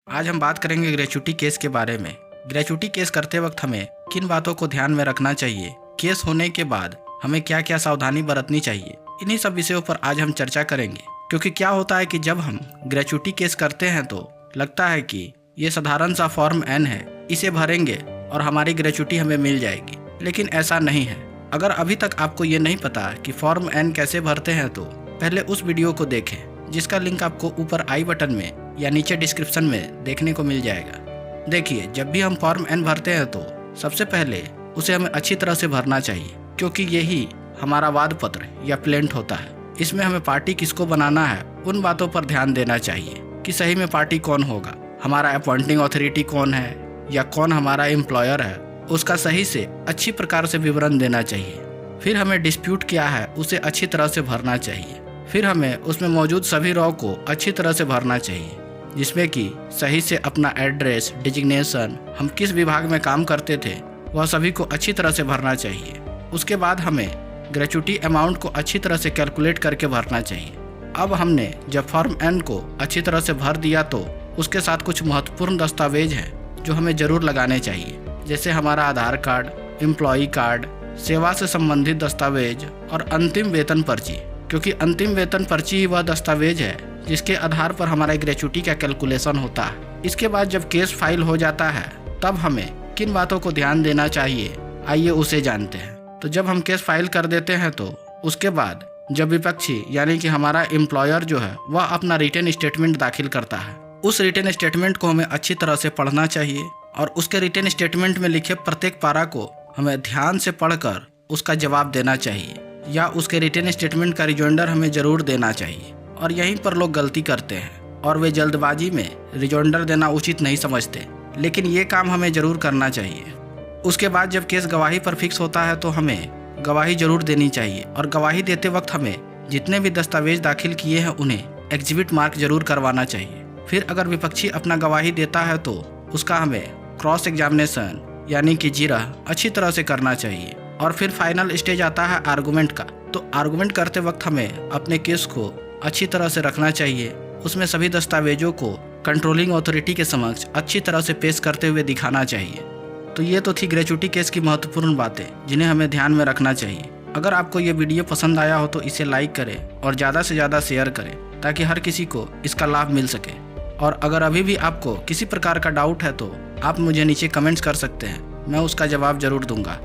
आज हम बात करेंगे ग्रेच्युटी केस के बारे में। ग्रेच्युटी केस करते वक्त हमें किन बातों को ध्यान में रखना चाहिए, केस होने के बाद हमें क्या क्या सावधानी बरतनी चाहिए, इन्हीं सब विषयों पर आज हम चर्चा करेंगे। क्योंकि क्या होता है कि जब हम ग्रेच्युटी केस करते हैं तो लगता है कि ये साधारण सा फॉर्म N है, इसे भरेंगे और हमारी ग्रेच्युटी हमें मिल जाएगी, लेकिन ऐसा नहीं है। अगर अभी तक आपको ये नहीं पता कि फॉर्म N कैसे भरते हैं तो पहले उस वीडियो को देखें, जिसका लिंक आपको ऊपर आई बटन में या नीचे डिस्क्रिप्शन में देखने को मिल जाएगा। देखिए, जब भी हम फॉर्म N भरते हैं तो सबसे पहले उसे हमें अच्छी तरह से भरना चाहिए, क्योंकि यही हमारा वाद पत्र या प्लेंट होता है। इसमें हमें पार्टी किसको बनाना है उन बातों पर ध्यान देना चाहिए कि सही में पार्टी कौन होगा, हमारा अपॉइंटिंग अथॉरिटी कौन है या कौन हमारा एम्प्लॉयर है, उसका सही से अच्छी प्रकार से विवरण देना चाहिए। फिर हमें डिस्प्यूट क्या है उसे अच्छी तरह से भरना चाहिए। फिर हमें उसमें मौजूद सभी रॉ को अच्छी तरह से भरना चाहिए, जिसमें कि सही से अपना एड्रेस, डिजिग्नेशन, हम किस विभाग में काम करते थे, वह सभी को अच्छी तरह से भरना चाहिए। उसके बाद हमें ग्रेच्युटी अमाउंट को अच्छी तरह से कैलकुलेट करके भरना चाहिए। अब हमने जब फॉर्म N को अच्छी तरह से भर दिया तो उसके साथ कुछ महत्वपूर्ण दस्तावेज हैं जो हमें ज़रूर लगाने चाहिए, जैसे हमारा आधार कार्ड, एम्प्लॉई कार्ड, सेवा से संबंधित दस्तावेज और अंतिम वेतन पर्ची। क्योंकि अंतिम वेतन पर्ची ही वह दस्तावेज है जिसके आधार पर हमारा ग्रेच्युटी का कैलकुलेशन होता है। इसके बाद जब केस फाइल हो जाता है तब हमें किन बातों को ध्यान देना चाहिए, आइए उसे जानते हैं। तो जब हम केस फाइल कर देते हैं तो उसके बाद जब विपक्षी यानी कि हमारा एम्प्लॉयर जो है वह अपना रिटन स्टेटमेंट दाखिल करता है, उस रिटन स्टेटमेंट को हमें अच्छी तरह से पढ़ना चाहिए और उसके रिटन स्टेटमेंट में लिखे प्रत्येक पारा को हमें ध्यान से पढ़कर उसका जवाब देना चाहिए, या उसके रिटन स्टेटमेंट का रिजोइंडर हमें ज़रूर देना चाहिए। और यहीं पर लोग गलती करते हैं और वे जल्दबाजी में रिजोइंडर देना उचित नहीं समझते, लेकिन ये काम हमें ज़रूर करना चाहिए। उसके बाद जब केस गवाही पर फिक्स होता है तो हमें गवाही ज़रूर देनी चाहिए और गवाही देते वक्त हमें जितने भी दस्तावेज दाखिल किए हैं उन्हें एग्जिबिट मार्क जरूर करवाना चाहिए। फिर अगर विपक्षी अपना गवाही देता है तो उसका हमें क्रॉस एग्जामिनेशन यानी कि जीरा अच्छी तरह से करना चाहिए। और फिर फाइनल स्टेज आता है आर्गूमेंट का। तो आर्गूमेंट करते वक्त हमें अपने केस को अच्छी तरह से रखना चाहिए, उसमें सभी दस्तावेजों को कंट्रोलिंग अथॉरिटी के समक्ष अच्छी तरह से पेश करते हुए दिखाना चाहिए। तो ये तो थी ग्रेच्युटी केस की महत्वपूर्ण बातें जिन्हें हमें ध्यान में रखना चाहिए। अगर आपको ये वीडियो पसंद आया हो तो इसे लाइक करें और ज़्यादा से ज़्यादा शेयर करें ताकि हर किसी को इसका लाभ मिल सके। और अगर अभी भी आपको किसी प्रकार का डाउट है तो आप मुझे नीचे कमेंट्स कर सकते हैं, मैं उसका जवाब ज़रूर दूंगा।